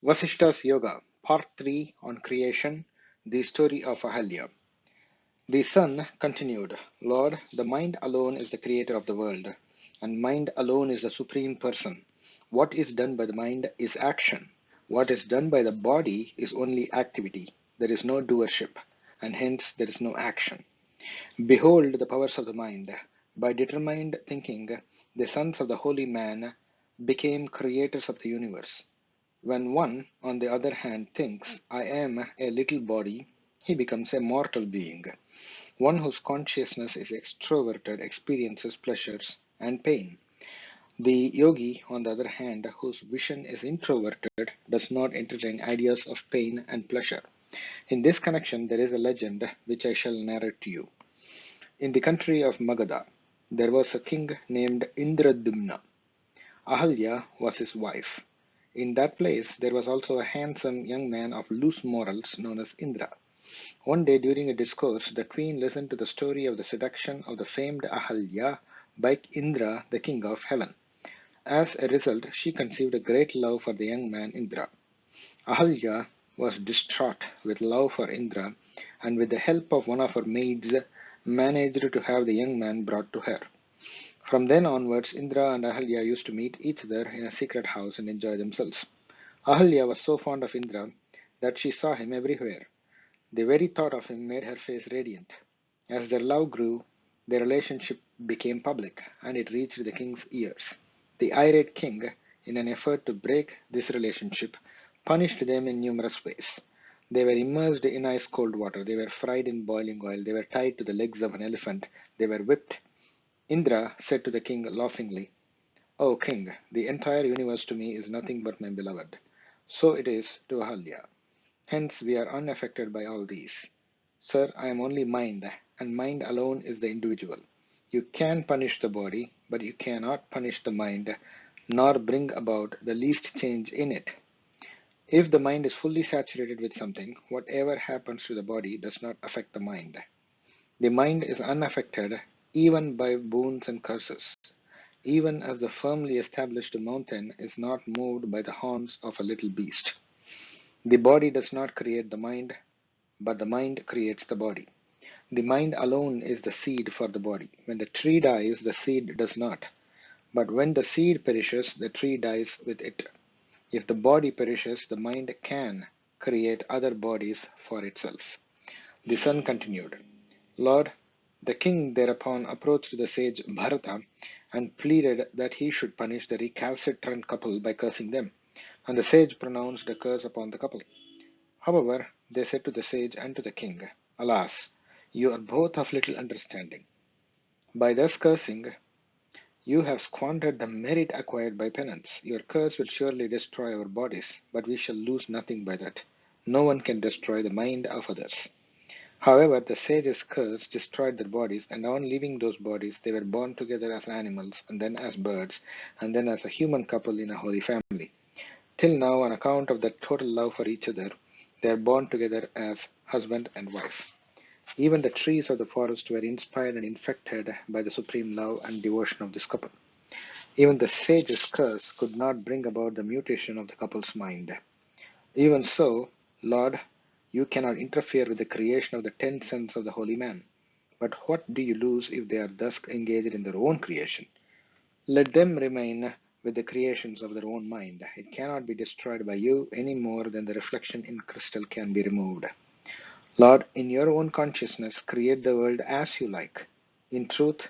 Vasishta's Yoga, Part 3 on Creation, the story of Ahalya. The sun continued, Lord, the mind alone is the creator of the world, and mind alone is the supreme person. What is done by the mind is action. What is done by the body is only activity. There is no doership, and hence there is no action. Behold the powers of the mind. By determined thinking, the sons of the holy man became creators of the universe. When one, on the other hand, thinks, I am a little body, he becomes a mortal being. One whose consciousness is extroverted experiences pleasures and pain. The yogi, on the other hand, whose vision is introverted, does not entertain ideas of pain and pleasure. In this connection, there is a legend which I shall narrate to you. In the country of Magadha, there was a king named Indradumna. Ahalya was his wife. In that place, there was also a handsome young man of loose morals known as Indra. One day during a discourse, the queen listened to the story of the seduction of the famed Ahalya by Indra, the king of heaven. As a result, she conceived a great love for the young man Indra. Ahalya was distraught with love for Indra, and with the help of one of her maids, managed to have the young man brought to her. From then onwards, Indra and Ahalya used to meet each other in a secret house and enjoy themselves. Ahalya was so fond of Indra that she saw him everywhere. The very thought of him made her face radiant. As their love grew, their relationship became public, and it reached the king's ears. The irate king, in an effort to break this relationship, punished them in numerous ways. They were immersed in ice-cold water, they were fried in boiling oil, they were tied to the legs of an elephant, they were whipped. Indra said to the king laughingly, O king, the entire universe to me is nothing but my beloved. So it is to Ahalya. Hence we are unaffected by all these. Sir, I am only mind, and mind alone is the individual. You can punish the body, but you cannot punish the mind, nor bring about the least change in it. If the mind is fully saturated with something, whatever happens to the body does not affect the mind. The mind is unaffected even by boons and curses, even as the firmly established mountain is not moved by the horns of a little beast. The body does not create the mind, but the mind creates the body. The mind alone is the seed for the body. When the tree dies, the seed does not. But when the seed perishes, the tree dies with it. If the body perishes, the mind can create other bodies for itself. The son continued, Lord, the king thereupon approached the sage Bharata and pleaded that he should punish the recalcitrant couple by cursing them, and the sage pronounced a curse upon the couple. However, they said to the sage and to the king, Alas, you are both of little understanding. By thus cursing, you have squandered the merit acquired by penance. Your curse will surely destroy our bodies, but we shall lose nothing by that. No one can destroy the mind of others. However, the sage's curse destroyed their bodies, and on leaving those bodies, they were born together as animals, and then as birds, and then as a human couple in a holy family. Till now, on account of their total love for each other, they are born together as husband and wife. Even the trees of the forest were inspired and infected by the supreme love and devotion of this couple. Even the sage's curse could not bring about the mutation of the couple's mind. Even so, Lord, you cannot interfere with the creation of the 10 sons of the holy man. But what do you lose if they are thus engaged in their own creation? Let them remain with the creations of their own mind. It cannot be destroyed by you any more than the reflection in crystal can be removed. Lord, in your own consciousness, create the world as you like. In truth,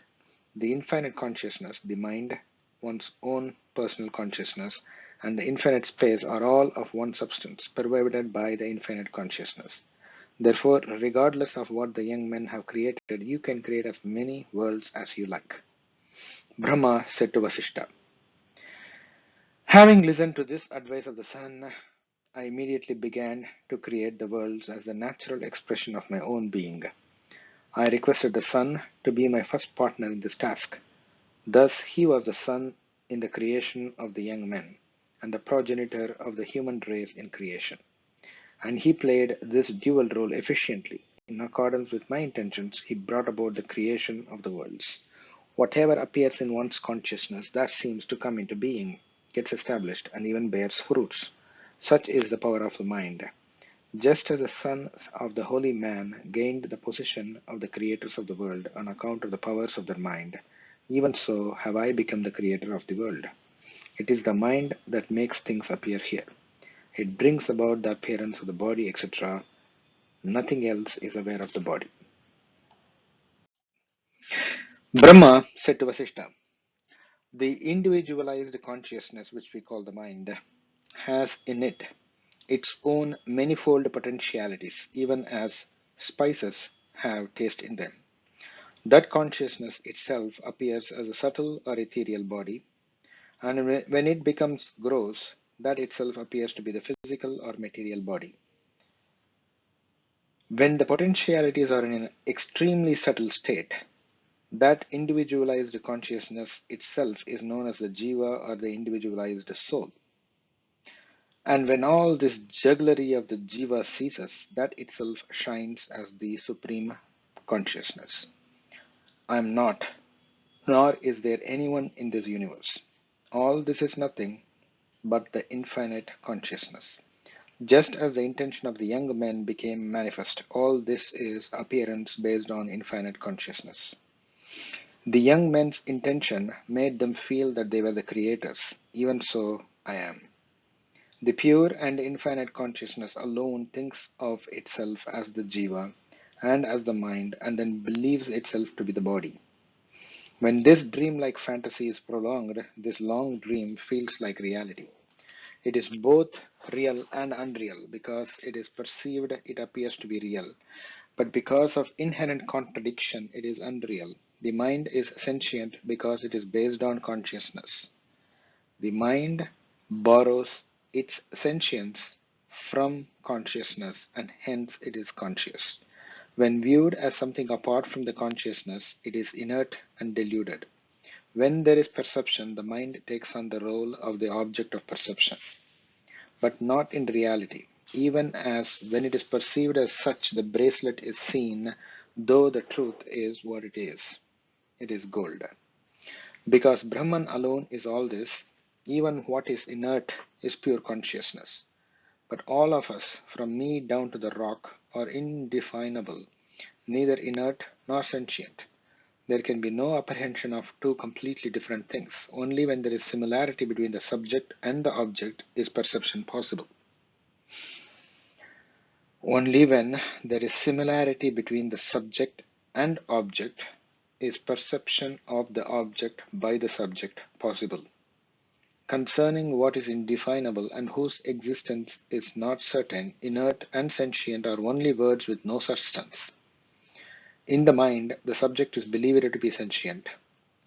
the infinite consciousness, the mind, one's own personal consciousness, and the infinite space are all of one substance, pervaded by the infinite consciousness. Therefore, regardless of what the young men have created, you can create as many worlds as you like. Brahma said to Vasishta, Having listened to this advice of the sun, I immediately began to create the worlds as the natural expression of my own being. I requested the sun to be my first partner in this task. Thus he was the sun in the creation of the young men, and the progenitor of the human race in creation. And he played this dual role efficiently. In accordance with my intentions, he brought about the creation of the worlds. Whatever appears in one's consciousness that seems to come into being gets established and even bears fruits. Such is the power of the mind. Just as the sons of the holy man gained the possession of the creators of the world on account of the powers of their mind, even so have I become the creator of the world. It is the mind that makes things appear here. It brings about the appearance of the body, etc. Nothing else is aware of the body. Brahma said to Vasishta, the individualized consciousness, which we call the mind, has in it its own manifold potentialities, even as spices have taste in them. That consciousness itself appears as a subtle or ethereal body, and when it becomes gross, that itself appears to be the physical or material body. When the potentialities are in an extremely subtle state, that individualized consciousness itself is known as the jiva or the individualized soul. And when all this jugglery of the jiva ceases, that itself shines as the supreme consciousness. I am not, nor is there anyone in this universe. All this is nothing but the infinite consciousness. Just as the intention of the young men became manifest, all this is appearance based on infinite consciousness. The young men's intention made them feel that they were the creators. Even so, I am. The pure and infinite consciousness alone thinks of itself as the jiva and as the mind, and then believes itself to be the body. When this dream-like fantasy is prolonged, this long dream feels like reality. It is both real and unreal. Because it is perceived, it appears to be real. But because of inherent contradiction, it is unreal. The mind is sentient because it is based on consciousness. The mind borrows its sentience from consciousness, and hence it is conscious. When viewed as something apart from the consciousness, it is inert and deluded. When there is perception, the mind takes on the role of the object of perception, but not in reality. Even as when it is perceived as such, the bracelet is seen, though the truth is what it is. It is gold. Because Brahman alone is all this, even what is inert is pure consciousness. But all of us, from me down to the rock, are indefinable, neither inert nor sentient. There can be no apprehension of two completely different things. Only when there is similarity between the subject and the object is perception possible. Only when there is similarity between the subject and object is perception of the object by the subject possible. Concerning what is indefinable and whose existence is not certain, inert and sentient are only words with no substance. In the mind, the subject is believed to be sentient,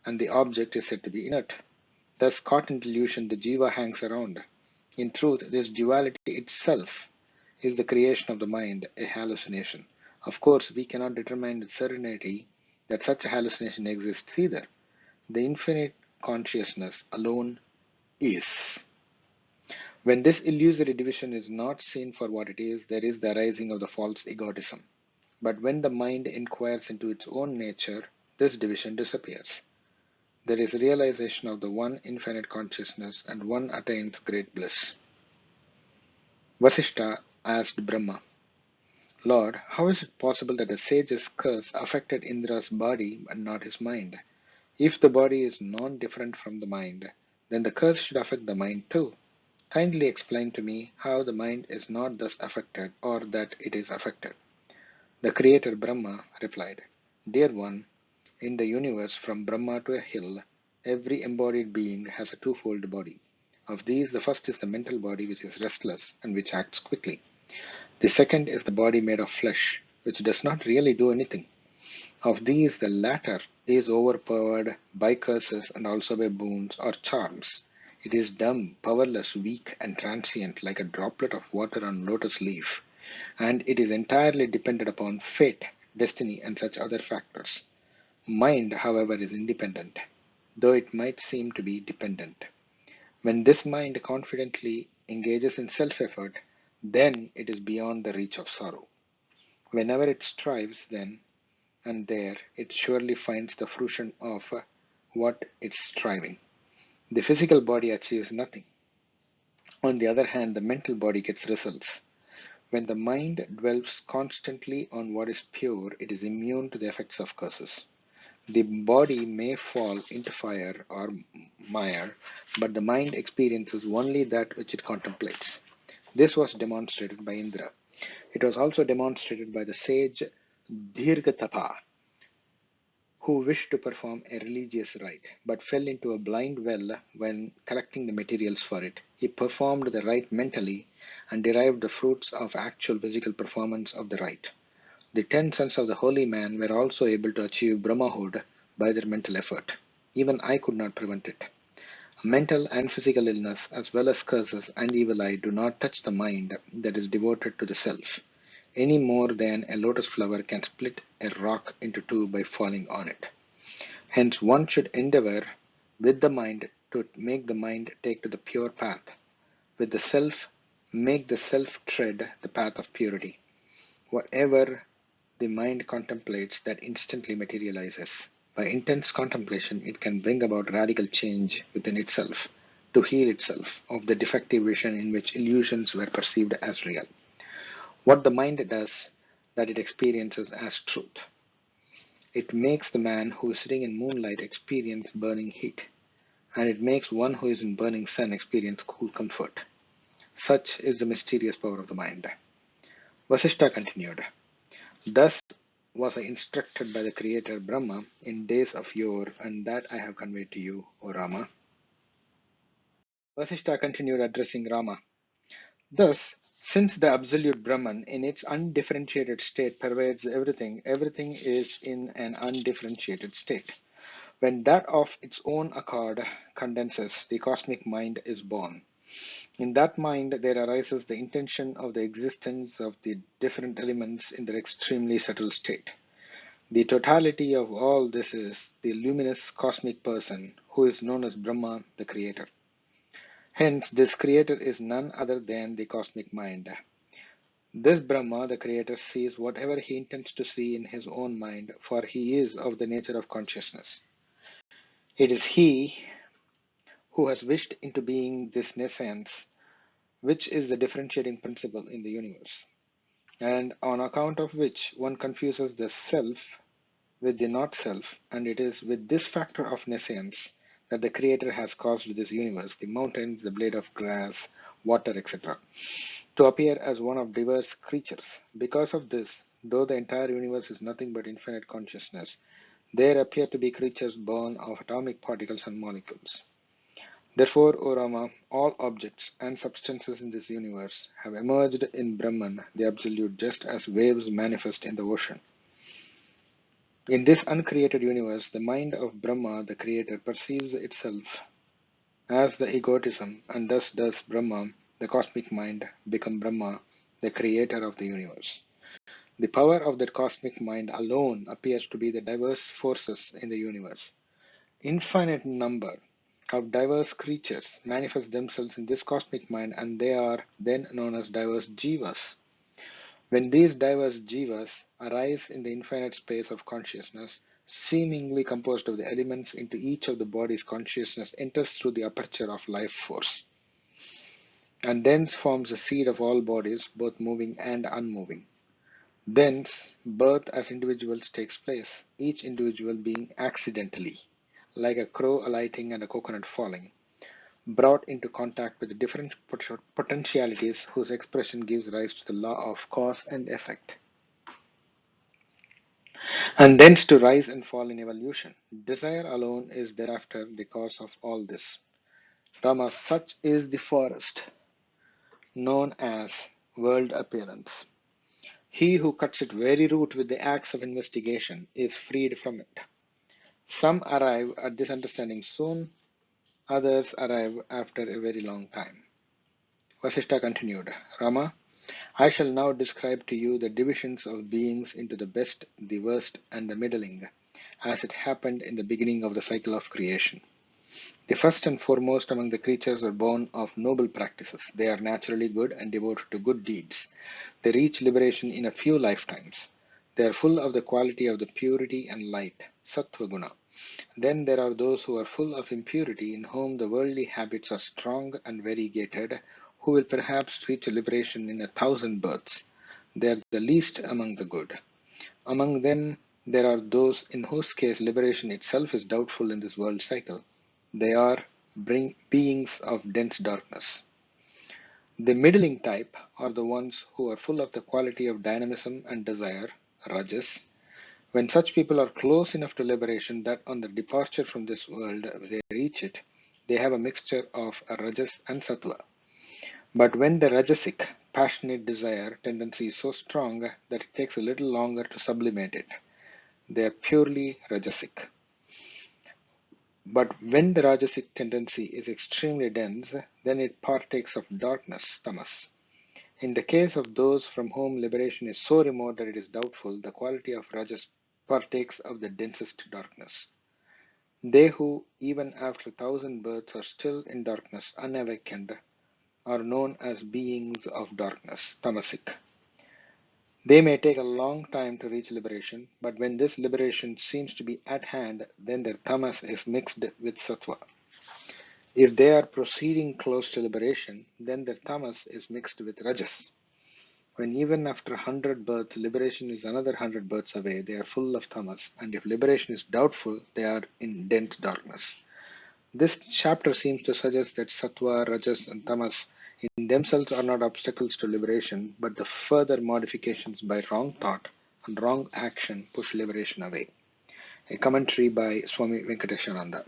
and the object is said to be inert. Thus, caught in delusion, the jiva hangs around. In truth, this duality itself is the creation of the mind, a hallucination. Of course, we cannot determine with certainty that such a hallucination exists either. The infinite consciousness alone is. When this illusory division is not seen for what it is, there is the arising of the false egotism. But when the mind inquires into its own nature, this division disappears. There is realization of the one infinite consciousness, and one attains great bliss. Vasishta asked Brahma, Lord, how is it possible that the sage's curse affected Indra's body but not his mind? If the body is non-different from the mind, then the curse should affect the mind too. Kindly explain to me how the mind is not thus affected, or that it is affected. The creator Brahma replied, Dear one, in the universe from Brahma to a hill, every embodied being has a twofold body. Of these, the first is the mental body, which is restless and which acts quickly. The second is the body made of flesh, which does not really do anything. Of these, the latter is overpowered by curses and also by boons or charms. It is dumb, powerless, weak, and transient, like a droplet of water on lotus leaf, and it is entirely dependent upon fate, destiny, and such other factors. Mind, however, is independent, though it might seem to be dependent. When this mind confidently engages in self-effort, then it is beyond the reach of sorrow. Whenever it strives, then and there it surely finds the fruition of what it's striving. The physical body achieves nothing. On the other hand, the mental body gets results. When the mind dwells constantly on what is pure, it is immune to the effects of curses. The body may fall into fire or mire, but the mind experiences only that which it contemplates. This was demonstrated by Indra. It was also demonstrated by the sage Dirgatapa, who wished to perform a religious rite, but fell into a blind well when collecting the materials for it. He performed the rite mentally and derived the fruits of actual physical performance of the rite. The 10 sons of the holy man were also able to achieve Brahmahood by their mental effort. Even I could not prevent it. Mental and physical illness, as well as curses and evil eye, do not touch the mind that is devoted to the self, any more than a lotus flower can split a rock into two by falling on it. Hence, one should endeavor with the mind to make the mind take to the pure path. With the self, make the self tread the path of purity. Whatever the mind contemplates, that instantly materializes. By intense contemplation, it can bring about radical change within itself to heal itself of the defective vision in which illusions were perceived as real. What the mind does, that it experiences as truth. It makes the man who is sitting in moonlight experience burning heat, and it makes one who is in burning sun experience cool comfort. Such is the mysterious power of the mind. Vasishta continued, "Thus was I instructed by the Creator Brahma in days of yore, and that I have conveyed to you, O Rama." Vasishta continued addressing Rama. Thus, since the absolute Brahman in its undifferentiated state pervades everything, everything is in an undifferentiated state. When that of its own accord condenses, the cosmic mind is born. In that mind there arises the intention of the existence of the different elements in their extremely subtle state. The totality of all this is the luminous cosmic person who is known as Brahma, the Creator. Hence, this Creator is none other than the cosmic mind. This Brahma, the Creator, sees whatever he intends to see in his own mind, for he is of the nature of consciousness. It is he who has wished into being this nescience, which is the differentiating principle in the universe, and on account of which one confuses the self with the not self, and it is with this factor of nescience that the Creator has caused this universe, the mountains, the blade of grass, water, etc., to appear as one of diverse creatures. Because of this, though the entire universe is nothing but infinite consciousness, there appear to be creatures born of atomic particles and molecules. Therefore, O Rama, all objects and substances in this universe have emerged in Brahman, the Absolute, just as waves manifest in the ocean. In this uncreated universe, the mind of Brahma, the Creator, perceives itself as the egotism, and thus does Brahma, the cosmic mind, become Brahma, the Creator of the universe. The power of that cosmic mind alone appears to be the diverse forces in the universe. Infinite number of diverse creatures manifest themselves in this cosmic mind, and they are then known as diverse jivas. When these diverse jivas arise in the infinite space of consciousness, seemingly composed of the elements into each of the body's consciousness enters through the aperture of life force, and thence forms the seed of all bodies, both moving and unmoving. Thence, birth as individuals takes place, each individual being accidentally, like a crow alighting and a coconut falling, brought into contact with the different potentialities whose expression gives rise to the law of cause and effect, and thence to rise and fall in evolution. Desire alone is thereafter the cause of all this. Rama, such is the forest known as world appearance. He who cuts its very root with the axe of investigation is freed from it. Some arrive at this understanding soon, others arrive after a very long time. Vasishta continued, Rama, I shall now describe to you the divisions of beings into the best, the worst, and the middling, as it happened in the beginning of the cycle of creation. The first and foremost among the creatures are born of noble practices. They are naturally good and devoted to good deeds. They reach liberation in a few lifetimes. They are full of the quality of the purity and light, sattva guna. Then there are those who are full of impurity, in whom the worldly habits are strong and variegated, who will perhaps reach liberation in 1,000 births. They are the least among the good. Among them, there are those in whose case liberation itself is doubtful in this world cycle. They are beings of dense darkness. The middling type are the ones who are full of the quality of dynamism and desire, rajas. When such people are close enough to liberation that on the departure from this world they reach it, they have a mixture of rajas and sattva. But when the rajasic, passionate desire tendency is so strong that it takes a little longer to sublimate it, they are purely rajasic. But when the rajasic tendency is extremely dense, then it partakes of darkness, tamas. In the case of those from whom liberation is so remote that it is doubtful, the quality of rajas partakes of the densest darkness. They who, even after 1,000 births, are still in darkness, unawakened, are known as beings of darkness, tamasic. They may take a long time to reach liberation, but when this liberation seems to be at hand, then their tamas is mixed with sattva. If they are proceeding close to liberation, then their tamas is mixed with rajas. When even after 100 births, liberation is another 100 births away, they are full of tamas, and if liberation is doubtful, they are in dense darkness. This chapter seems to suggest that sattva, rajas, and tamas in themselves are not obstacles to liberation, but the further modifications by wrong thought and wrong action push liberation away. A commentary by Swami Venkateshananda.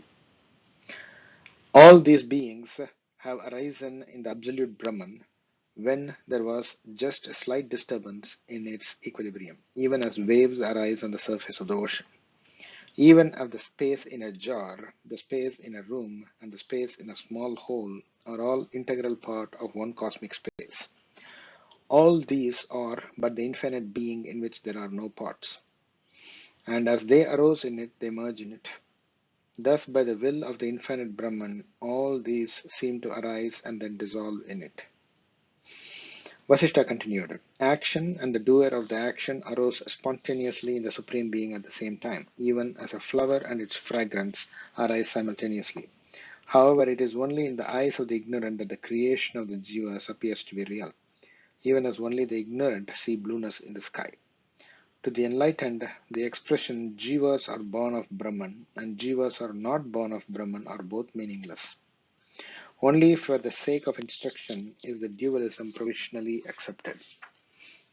All these beings have arisen in the absolute Brahman when there was just a slight disturbance in its equilibrium, even as waves arise on the surface of the ocean. Even as the space in a jar, the space in a room, and the space in a small hole are all integral part of one cosmic space. All these are but the infinite being in which there are no parts. And as they arose in it, they merge in it. Thus, by the will of the infinite Brahman, all these seem to arise and then dissolve in it. Vasishta continued, action and the doer of the action arose spontaneously in the Supreme Being at the same time, even as a flower and its fragrance arise simultaneously. However, it is only in the eyes of the ignorant that the creation of the jivas appears to be real, even as only the ignorant see blueness in the sky. To the enlightened, the expression jivas are born of Brahman and jivas are not born of Brahman are both meaningless. Only for the sake of instruction is the dualism provisionally accepted.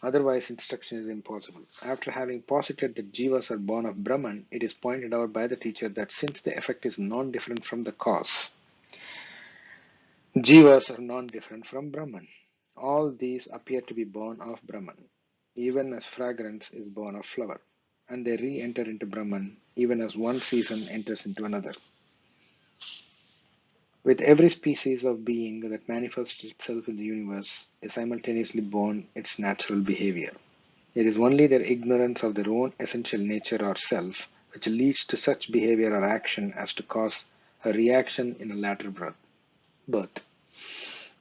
Otherwise, instruction is impossible. After having posited that jivas are born of Brahman, it is pointed out by the teacher that since the effect is non-different from the cause, jivas are non-different from Brahman. All these appear to be born of Brahman, even as fragrance is born of flower, and they re-enter into Brahman, even as one season enters into another. With every species of being that manifests itself in the universe is simultaneously born its natural behavior. It is only their ignorance of their own essential nature or self which leads to such behavior or action as to cause a reaction in a later birth.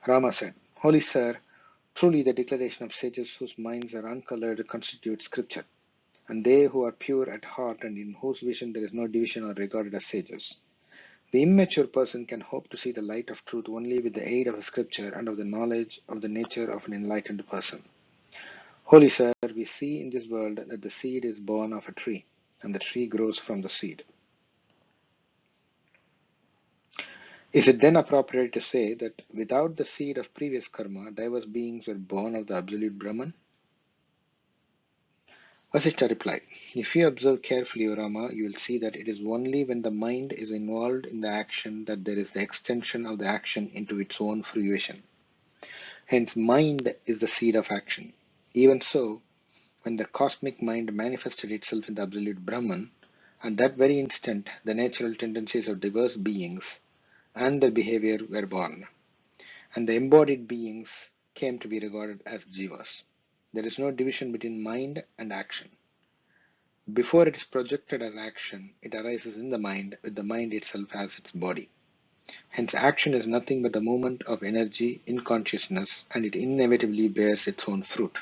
Rama said, Holy Sir, truly the declaration of sages whose minds are uncolored constitutes scripture, and they who are pure at heart and in whose vision there is no division are regarded as sages. The immature person can hope to see the light of truth only with the aid of a scripture and of the knowledge of the nature of an enlightened person. Holy Sir, we see in this world that the seed is born of a tree, and the tree grows from the seed. Is it then appropriate to say that without the seed of previous karma, diverse beings were born of the absolute Brahman? Vasishta replied, if you observe carefully, O Rama, you will see that it is only when the mind is involved in the action that there is the extension of the action into its own fruition. Hence, mind is the seed of action. Even so, when the cosmic mind manifested itself in the absolute Brahman, at that very instant, the natural tendencies of diverse beings and their behavior were born, and the embodied beings came to be regarded as jivas. There is no division between mind and action. Before it is projected as action, it arises in the mind with the mind itself as its body. Hence, action is nothing but the movement of energy in consciousness, and it inevitably bears its own fruit.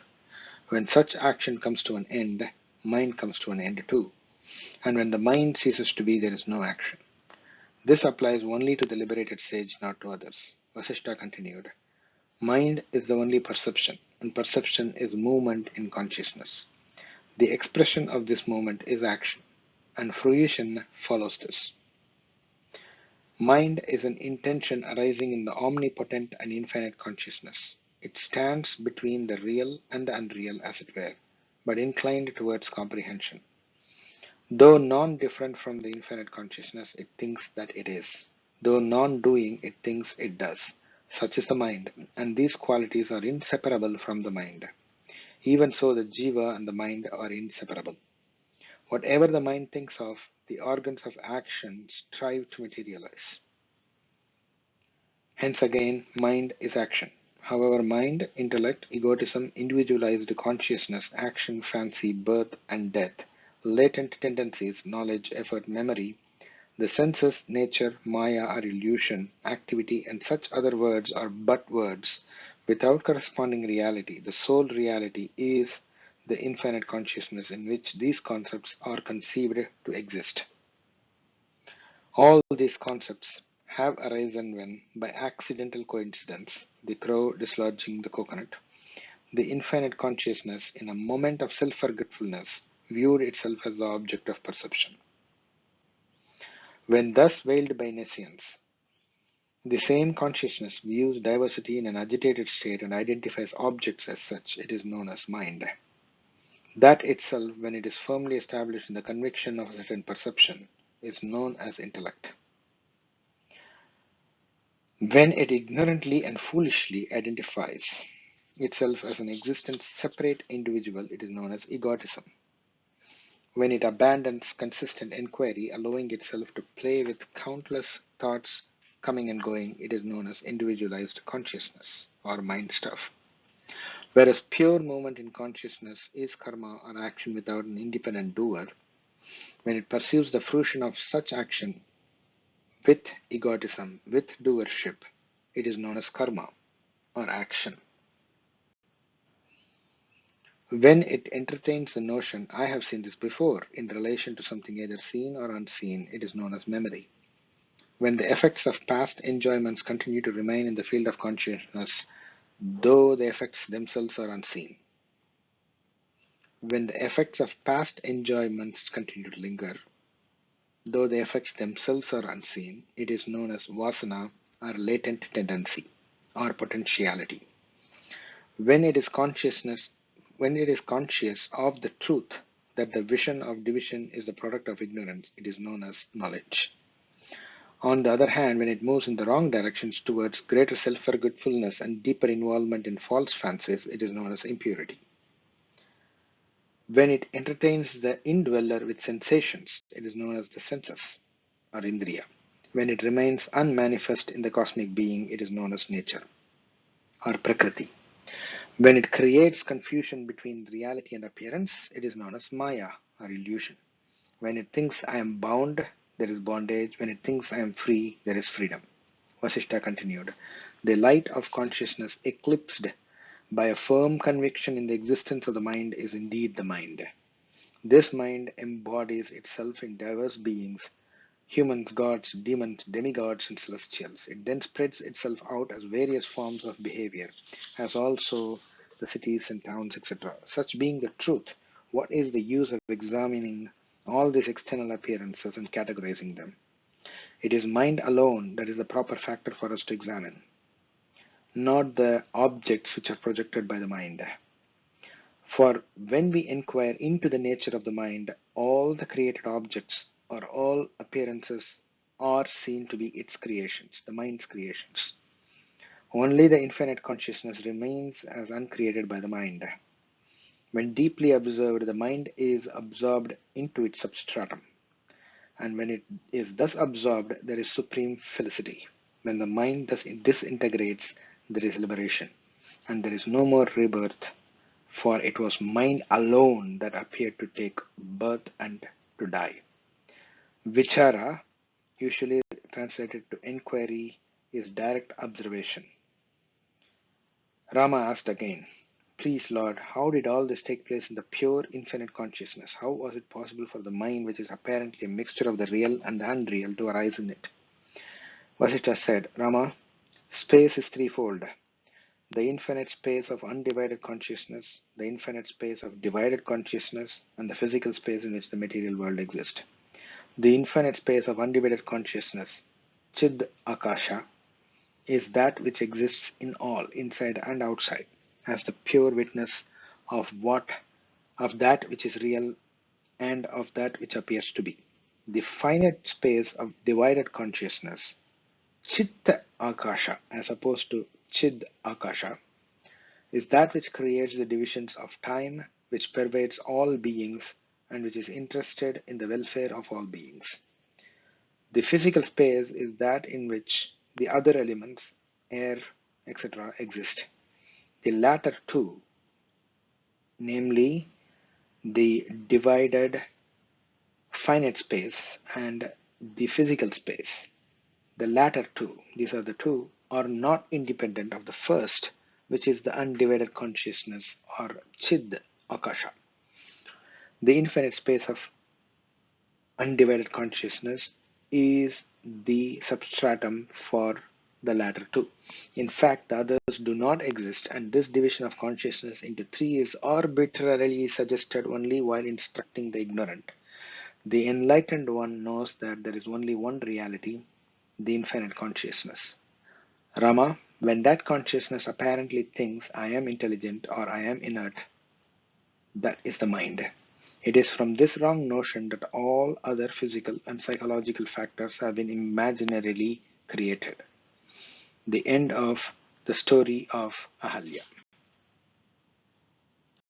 When such action comes to an end, mind comes to an end too. And when the mind ceases to be, there is no action. This applies only to the liberated sage, not to others. Vasishta continued, Mind is the only perception, and perception is movement in consciousness. The expression of this movement is action, and fruition follows this. Mind is an intention arising in the omnipotent and infinite consciousness. It stands between the real and the unreal, as it were, but inclined towards comprehension. Though non-different from the infinite consciousness, it thinks that it is. Though non-doing, it thinks it does. Such is the mind, and these qualities are inseparable from the mind. Even so, the jiva and the mind are inseparable. Whatever the mind thinks of, the organs of action strive to materialize. Hence again, mind is action. However, mind, intellect, egotism, individualized consciousness, action, fancy, birth and death, latent tendencies, knowledge, effort, memory, the senses, nature, Māyā or illusion, activity, and such other words are but words without corresponding reality. The sole reality is the infinite consciousness in which these concepts are conceived to exist. All these concepts have arisen when, by accidental coincidence, the crow dislodging the coconut, the infinite consciousness, in a moment of self-forgetfulness, viewed itself as the object of perception. When thus veiled by nescience, the same consciousness views diversity in an agitated state and identifies objects as such. It is known as mind. That itself, when it is firmly established in the conviction of a certain perception, is known as intellect. When it ignorantly and foolishly identifies itself as an existent separate individual, it is known as egotism. When it abandons consistent inquiry, allowing itself to play with countless thoughts coming and going, it is known as individualized consciousness or mind stuff. Whereas pure movement in consciousness is karma or action without an independent doer, when it pursues the fruition of such action with egotism, with doership, it is known as karma or action. When it entertains the notion, I have seen this before, in relation to something either seen or unseen, it is known as memory. When the effects of past enjoyments continue to remain in the field of consciousness, though the effects themselves are unseen. When the effects of past enjoyments continue to linger, though the effects themselves are unseen, it is known as vasana or latent tendency or potentiality. When it is conscious of the truth that the vision of division is the product of ignorance, it is known as knowledge. On the other hand, when it moves in the wrong directions towards greater self-forgetfulness and deeper involvement in false fancies, it is known as impurity. When it entertains the indweller with sensations, it is known as the senses or indriya. When it remains unmanifest in the cosmic being, it is known as nature or prakriti. When it creates confusion between reality and appearance, it is known as Māyā or illusion. When it thinks I am bound, there is bondage. When it thinks I am free, there is freedom. Vasishta continued, the light of consciousness eclipsed by a firm conviction in the existence of the mind is indeed the mind. This mind embodies itself in diverse beings, humans, gods, demons, demigods, and celestials. It then spreads itself out as various forms of behavior, as also the cities and towns, etc. Such being the truth, what is the use of examining all these external appearances and categorizing them? It is mind alone that is the proper factor for us to examine, not the objects which are projected by the mind. For when we inquire into the nature of the mind, all the created objects or all appearances are seen to be its creations, the mind's creations. Only the infinite consciousness remains as uncreated by the mind. When deeply observed, the mind is absorbed into its substratum. And when it is thus absorbed, there is supreme felicity. When the mind thus disintegrates, there is liberation. And there is no more rebirth, for it was mind alone that appeared to take birth and to die. Vichara, usually translated to inquiry, is direct observation. Rama asked again, please Lord, how did all this take place in the pure infinite consciousness? How was it possible for the mind, which is apparently a mixture of the real and the unreal, to arise in it? Vasishta said, Rama, space is threefold. the infinite space of undivided consciousness, the infinite space of divided consciousness, and the physical space in which the material world exists. The infinite space of undivided consciousness, Cid Ākaśā, is that which exists in all, inside and outside, as the pure witness of that which is real and of that which appears to be. The finite space of divided consciousness, Cid Ākaśā, as opposed to Cid Ākaśā, is that which creates the divisions of time, which pervades all beings and which is interested in the welfare of all beings. The physical space is that in which the other elements, air, etc., exist. The latter two, namely the divided finite space and the physical space, the latter two, these are the two, are not independent of the first, which is the undivided consciousness or Cid Ākaśā. The infinite space of undivided consciousness is the substratum for the latter two. In fact, the others do not exist, and this division of consciousness into three is arbitrarily suggested only while instructing the ignorant. The enlightened one knows that there is only one reality, the infinite consciousness. Rama, when that consciousness apparently thinks I am intelligent or I am inert, that is the mind. It is from this wrong notion that all other physical and psychological factors have been imaginarily created. The end of the story of Ahalya.